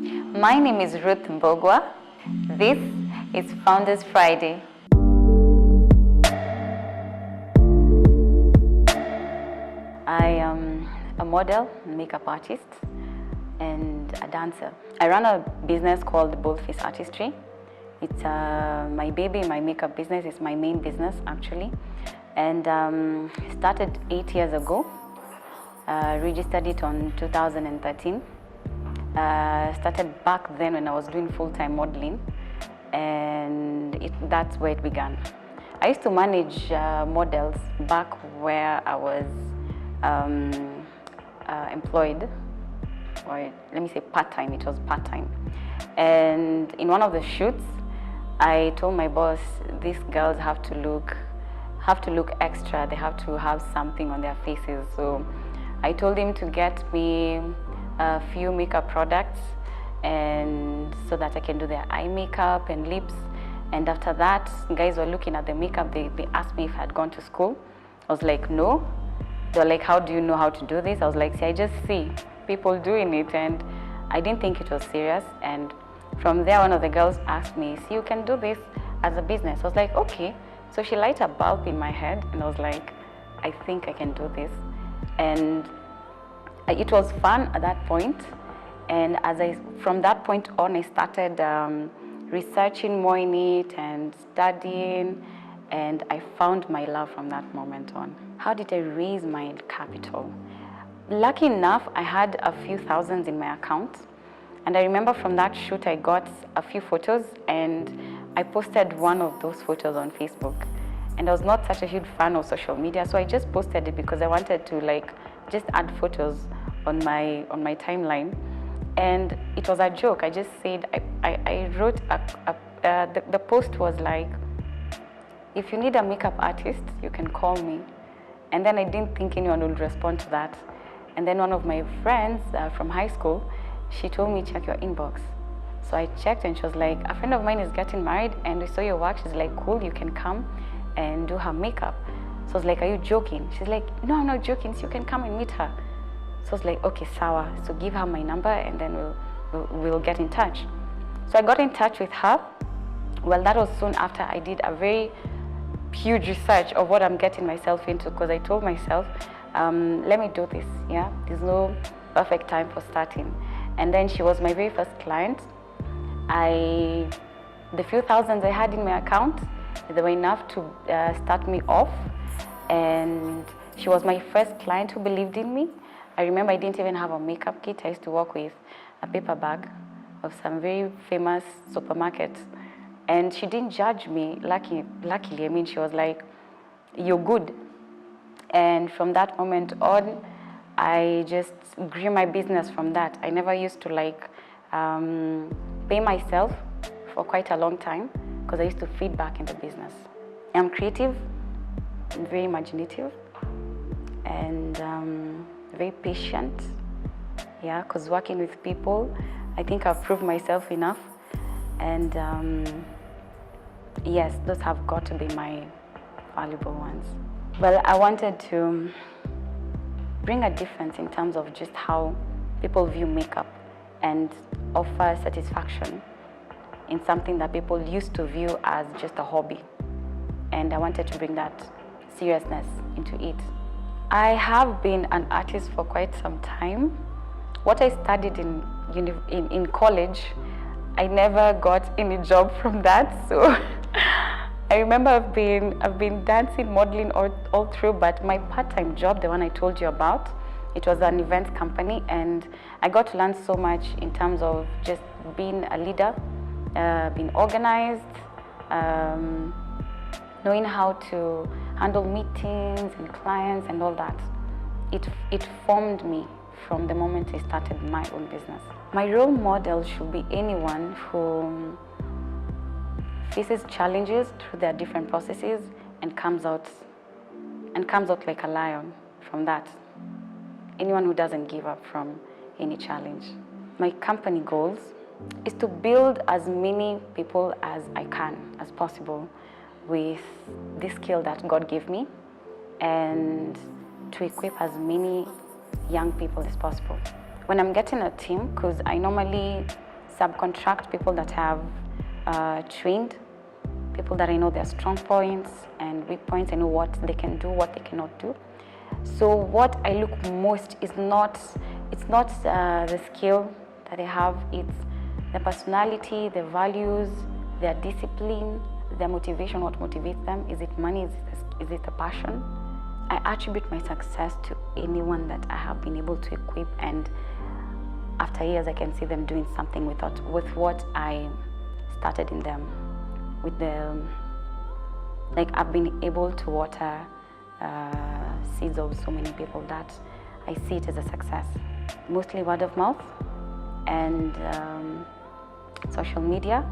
My name is Ruth Mbugua. This is Founders Friday. I am a model, makeup artist, and a dancer. I run a business called Boldface Artistry. It's my baby, my makeup business is my main business actually. And started 8 years ago. Registered it on 2013. Started back then when I was doing full-time modeling, and that's where it began. I used to manage models back where I was employed, or let me say part-time. It was part-time. And in one of the shoots, I told my boss, these girls have to look extra. They have to have something on their faces. So I told him to get me a few makeup products, and so that I can do their eye makeup and lips. And after that, guys were looking at the makeup. They asked me if I had gone to school. I was like, no. They were like, how do you know how to do this? I was like, see, I just see people doing it, and I didn't think it was serious. And from there, one of the girls asked me, see, you can do this as a business. I was like, okay. So she lighted a bulb in my head, and I was like, I think I can do this. And it was fun at that point. And from that point on, I started researching more in it and studying, and I found my love from that moment on. How did I raise my capital? Lucky enough, I had a few thousands in my account. And I remember from that shoot, I got a few photos, and I posted one of those photos on Facebook. And I was not such a huge fan of social media, so I just posted it because I wanted to just add photos on my timeline. And it was a joke. I just said, I wrote, the post was like, if you need a makeup artist, you can call me. And then I didn't think anyone would respond to that. And then one of my friends from high school, she told me, check your inbox. So I checked, and she was like, a friend of mine is getting married, and we saw your work. She's like, cool, you can come and do her makeup. So I was like, are you joking? She's like, no, I'm not joking, so you can come and meet her. So I was like, okay, sawa. So give her my number, and then we'll get in touch. So I got in touch with her. Well, that was soon after I did a very huge research of what I'm getting myself into, because I told myself, let me do this, yeah? There's no perfect time for starting. And then she was my very first client. The few thousands I had in my account, they were enough to start me off. And she was my first client who believed in me. I remember I didn't even have a makeup kit. I used to work with a paper bag of some very famous supermarkets. And she didn't judge me, luckily. I mean, she was like, you're good. And from that moment on, I just grew my business from that. I never used to pay myself for quite a long time, because I used to feed back in the business. I'm creative, I'm very imaginative, and very patient. Yeah, because working with people, I think I've proved myself enough. And yes, those have got to be my valuable ones. Well, I wanted to bring a difference in terms of just how people view makeup, and offer satisfaction in something that people used to view as just a hobby. And I wanted to bring that seriousness into it. I have been an artist for quite some time. What I studied in college, I never got any job from that. So I remember I've been dancing, modeling all through, but my part-time job, the one I told you about, it was an events company, and I got to learn so much in terms of just being a leader, being organized, knowing how to handle meetings and clients and all that. It formed me from the moment I started my own business. My role model should be anyone who faces challenges through their different processes and comes out like a lion from that. Anyone who doesn't give up from any challenge. My company goals is to build as many people as I can, as possible, with this skill that God gave me, and to equip as many young people as possible. When I'm getting a team, because I normally subcontract people that have trained, people that I know their strong points and weak points. I know what they can do, what they cannot do. So what I look most is not the skill that they have, it's the personality, the values, their discipline, their motivation, what motivates them. Is it money? Is it a passion? I attribute my success to anyone that I have been able to equip, and after years I can see them doing something with what I started in them. With the, like, I've been able to water seeds of so many people that I see it as a success. Mostly word of mouth and social media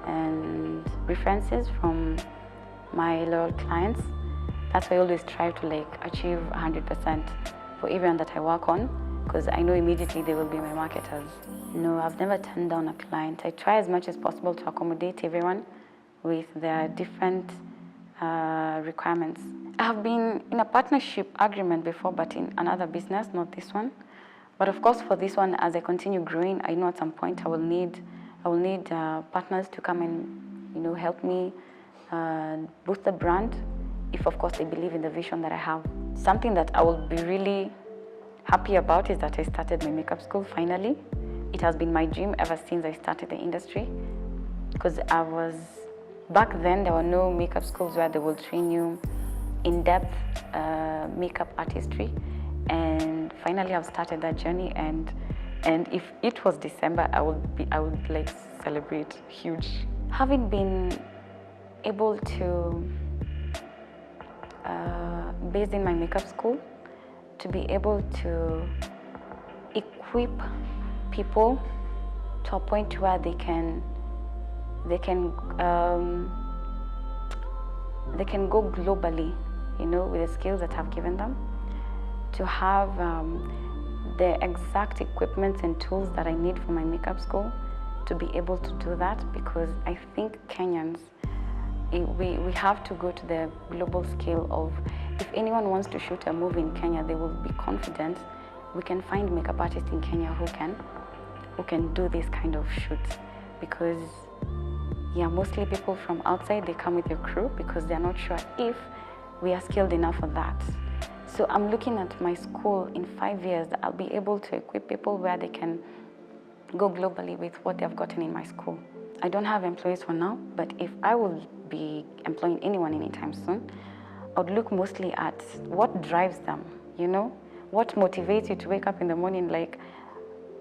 and references from my loyal clients. That's why I always try to achieve 100% for everyone that I work on, because I know immediately they will be my marketers. No, I've never turned down a client. I try as much as possible to accommodate everyone with their different requirements. I have been in a partnership agreement before, but in another business, not this one. But of course, for this one, as I continue growing, I know at some point I will need partners to come and help me boost the brand, if of course they believe in the vision that I have. Something that I will be really happy about is that I started my makeup school finally. It has been my dream ever since I started the industry, because back then there were no makeup schools where they will train you in-depth makeup artistry, and finally I've started that journey, and if it was December, I would celebrate huge. Having been able to based in my makeup school, to be able to equip people to a point where they can go globally, with the skills that I've given them, to have the exact equipment and tools that I need for my makeup school, to be able to do that, because I think Kenyans, we have to go to the global scale of, if anyone wants to shoot a movie in Kenya, they will be confident we can find makeup artists in Kenya who can do this kind of shoots. Because mostly people from outside, they come with their crew because they're not sure if we are skilled enough for that. So I'm looking at my school in 5 years that I'll be able to equip people where they can go globally with what they've gotten in my school. I don't have employees for now, but if I will be employing anyone anytime soon, I would look mostly at what drives them, what motivates you to wake up in the morning.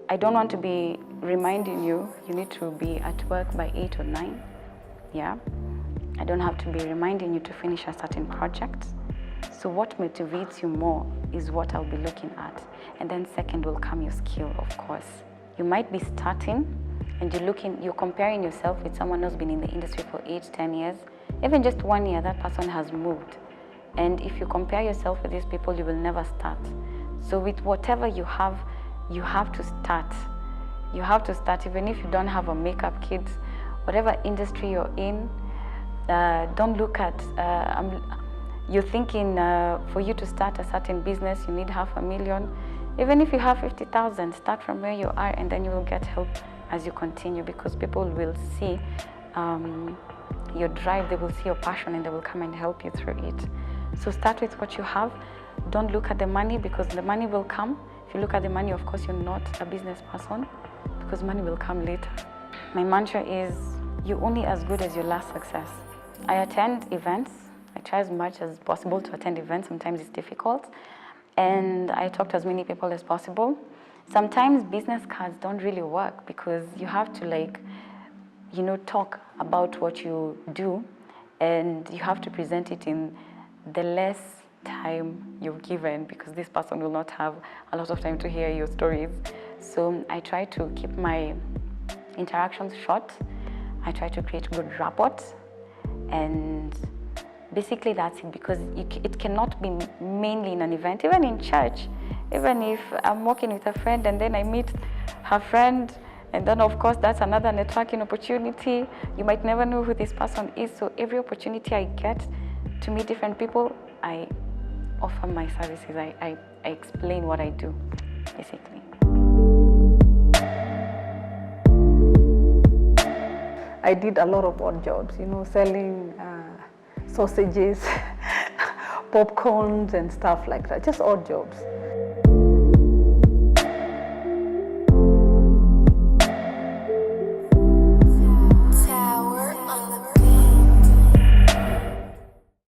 I don't want to be reminding you need to be at work by 8 or 9. I don't have to be reminding you to finish a certain project. So what motivates you more is what I'll be looking at. And then second will come your skill, of course. You might be starting and you're comparing yourself with someone who's been in the industry for 8, 10 years. Even just 1 year, that person has moved. And if you compare yourself with these people, you will never start. So with whatever you have to start. You have to start, even if you don't have a makeup kit, whatever industry you're in. Don't look at, you're thinking for you to start a certain business, you need $500,000. Even if you have 50,000, start from where you are, and then you will get help as you continue, because people will see your drive, they will see your passion, and they will come and help you through it. So start with what you have. Don't look at the money, because the money will come. If you look at the money, of course, you're not a business person, because money will come later. My mantra is, you're only as good as your last success. I attend events. I try as much as possible to attend events. Sometimes it's difficult. And I talk to as many people as possible. Sometimes business cards don't really work, because you have to talk about what you do, and you have to present it in the less time you've given, because this person will not have a lot of time to hear your stories. So I try to keep my interactions short. I try to create good rapport, and basically that's it, because it cannot be mainly in an event. Even in church, even if I'm walking with a friend and then I meet her friend, and then of course that's another networking opportunity. You might never know who this person is. So every opportunity I get to meet different people, I offer my services. I explain what I do, basically. I did a lot of odd jobs, you know, selling sausages, popcorns and stuff like that, just odd jobs.